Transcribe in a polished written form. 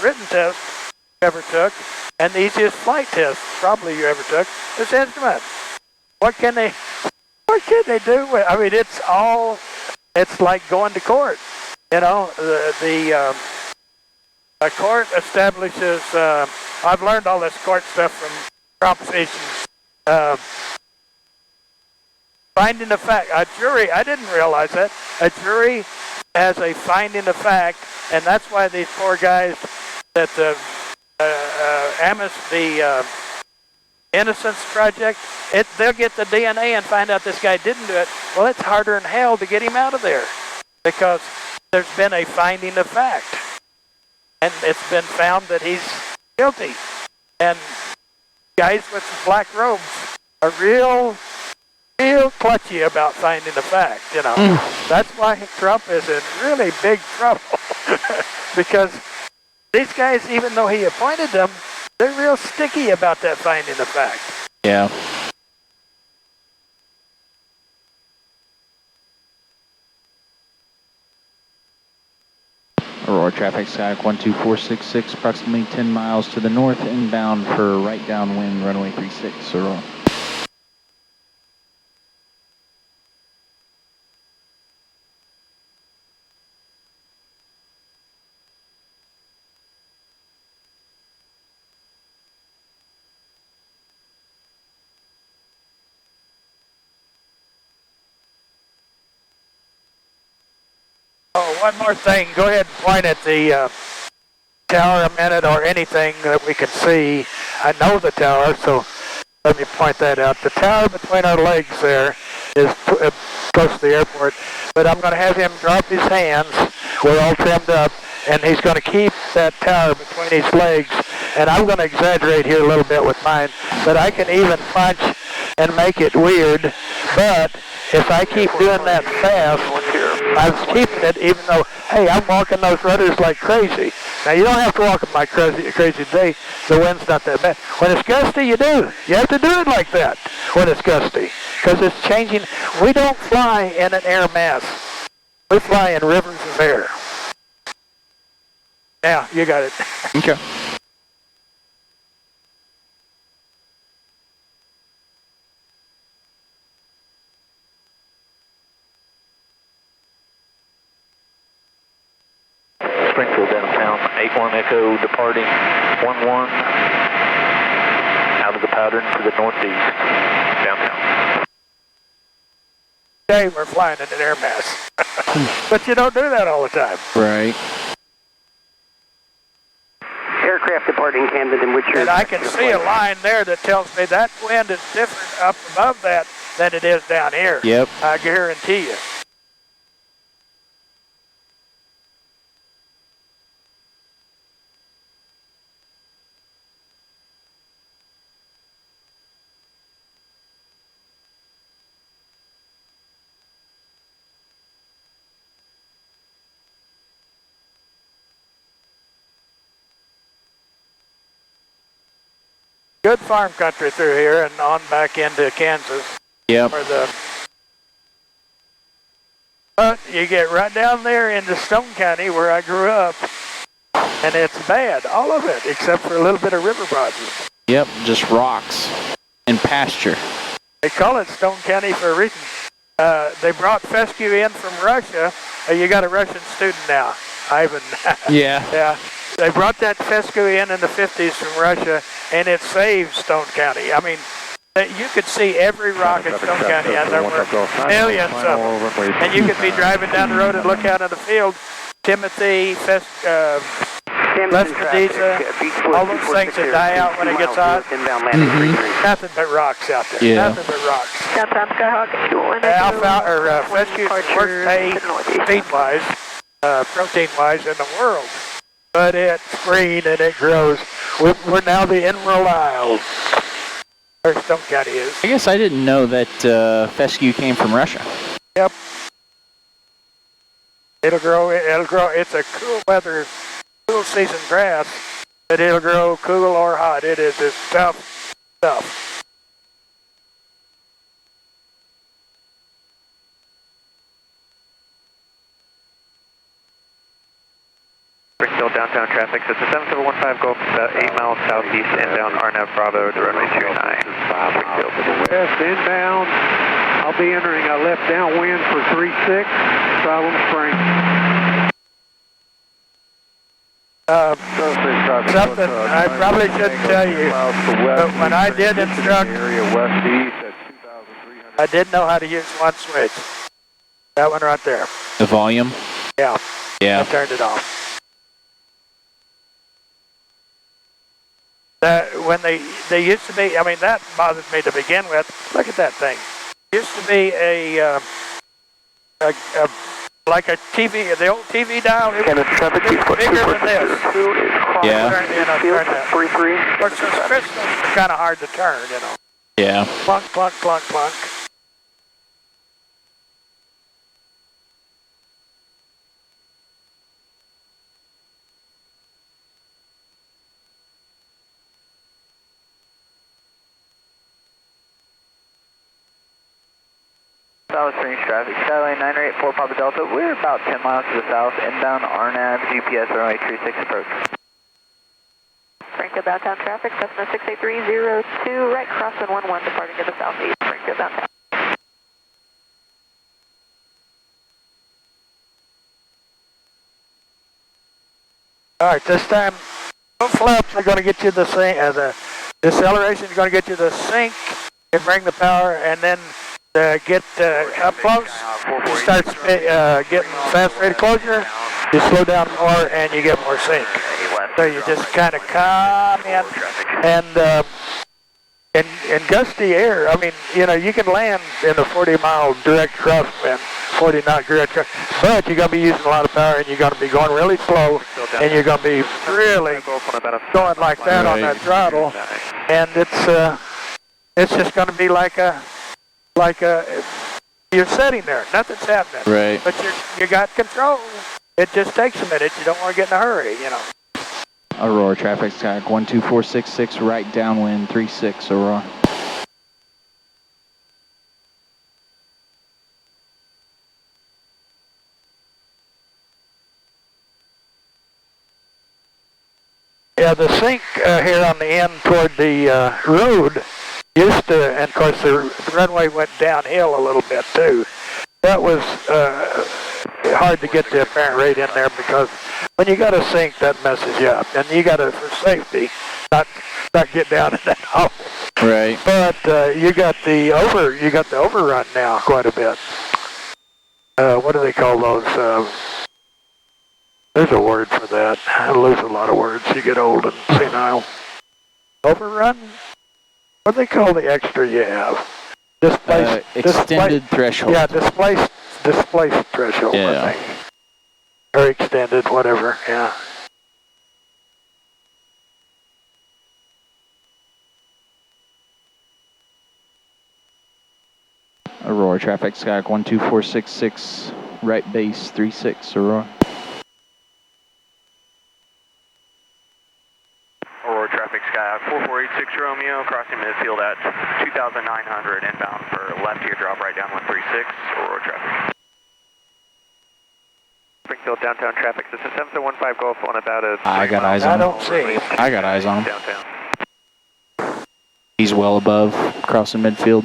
written test you ever took and the easiest flight test probably you ever took is instrument. What can they do with, I mean, it's like going to court. You know, the court establishes, I've learned all this court stuff from propositions. Finding a fact, a jury, I didn't realize that, a jury has a finding of fact, and that's why these poor guys that the Innocence Project, they'll get the DNA and find out this guy didn't do it. Well, it's harder than hell to get him out of there because there's been a finding of fact, and it's been found that he's guilty. And guys with black robes are real clutchy about finding a fact, you know. That's why Trump is in really big trouble because these guys, even though he appointed them, they're real sticky about that finding of fact. Yeah. Aurora traffic, Skyhawk 12466, approximately 10 miles to the north, inbound for right downwind, runway 36, Aurora. Oh, one more thing. Go ahead and point at the tower a minute or anything that we can see. I know the tower, so let me point that out. The tower between our legs there is close to the airport, but I'm going to have him drop his hands. We're all trimmed up, and he's going to keep that tower between his legs, and I'm going to exaggerate here a little bit with mine, but I can even punch and make it weird, but if I keep doing that fast, I'm keeping it even though, hey, I'm walking those rudders like crazy. Now, you don't have to walk them like crazy today. The wind's not that bad. When it's gusty, you do. You have to do it like that when it's gusty because it's changing. We don't fly in an air mass. We fly in rivers of air. Now, you got it. Okay. Springfield downtown, 81 Echo departing 11 out of the pattern to the northeast, downtown. Today we're flying in an air mass, but you don't do that all the time. Right. Aircraft departing Camden, in which And I can see a line there that tells me that wind is different up above that than it is down here. Yep. I guarantee you. Good farm country through here and on back into Kansas. Yep. But you get right down there into Stone County where I grew up, and it's bad, all of it, except for a little bit of river bottoms. Yep, just rocks and pasture. They call it Stone County for a reason. They brought fescue in from Russia. You got a Russian student now, Ivan. Yeah. Yeah. They brought that fescue in the 50s from Russia, and it saved Stone County. I mean, you could see every rock in Stone County, and there were millions of them. And you could be driving down the road and look out in the field. Timothy, Lestadiza, all those things that die out when it gets hot. Nothing but rocks out there. Yeah. Nothing but rocks. Fescue is the worst pay feed-wise, protein-wise in the world. But it's green and it grows. We're now the Emerald Isles, where Stone County is. I guess I didn't know that fescue came from Russia. Yep. It'll grow. It's a cool weather, cool season grass, but it'll grow cool or hot. It is this tough stuff. Springfield downtown traffic, This is 7715 Gulf, about 8 miles southeast, inbound RNAV Bravo to runway 29. West inbound. I'll be entering a left downwind for 36, Salem Springs. Something I probably shouldn't tell you, but when I did instruct, I did know how to use one switch. That one right there. The volume? Yeah. Yeah. I turned it off. When they used to be, I mean, that bothered me to begin with. Look at that thing. Used to be like a TV, the old TV dial. It was bigger than this. Yeah. Turn that. Of course, those crystals are kind of hard to turn, you know. Yeah. Plunk, plunk, plunk, plunk. South Springs traffic, Skyline 984 Papa Delta. We're about 10 miles to the south, inbound RNAV, GPS runway 36 approach. Springfield downtown traffic, Cessna 68302, right crossing 11 departing to the southeast, Springfield downtown. All right, this time, both flaps are going to get you the sync, the deceleration is going to get you the sync and bring the power, and then get up close, you start getting fast rate of closure, you slow down more and you get more sync. So you just kind of come in and in gusty air, I mean, you know, you can land in a 40-mile direct crosswind, 40-knot direct cross, but you're going to be using a lot of power and you're going to be going really slow and you're going to be really going like that on that throttle, and it's just going to be like you're sitting there, nothing's happening. Right. But you got control. It just takes a minute. You don't want to get in a hurry, you know. Aurora traffic, Skyhawk 12466, right downwind 36, Aurora. Yeah, the sync here on the end toward the road used to, and of course the runway went downhill a little bit too. That was hard to get the apparent rate in there because when you got a sync, that messes you up, and you got to, for safety, not get down in that hole. Right. But you got the overrun now quite a bit. What do they call those? There's a word for that. I lose a lot of words. You get old and senile. Overrun? What do they call the extra you have? Extended threshold. Yeah, displaced threshold, yeah. I think. Or extended, whatever, yeah. Aurora traffic, Skyhawk 12466, right base 36, Aurora. Aurora traffic, Skyhawk 4486 Romeo, crossing midfield at 2,900, inbound for left teardrop, right down 136, Aurora traffic. Springfield downtown traffic, this is 7715 Gulf on about a... I got eyes on him. I don't see. I got eyes on him. Downtown. He's well above, crossing midfield.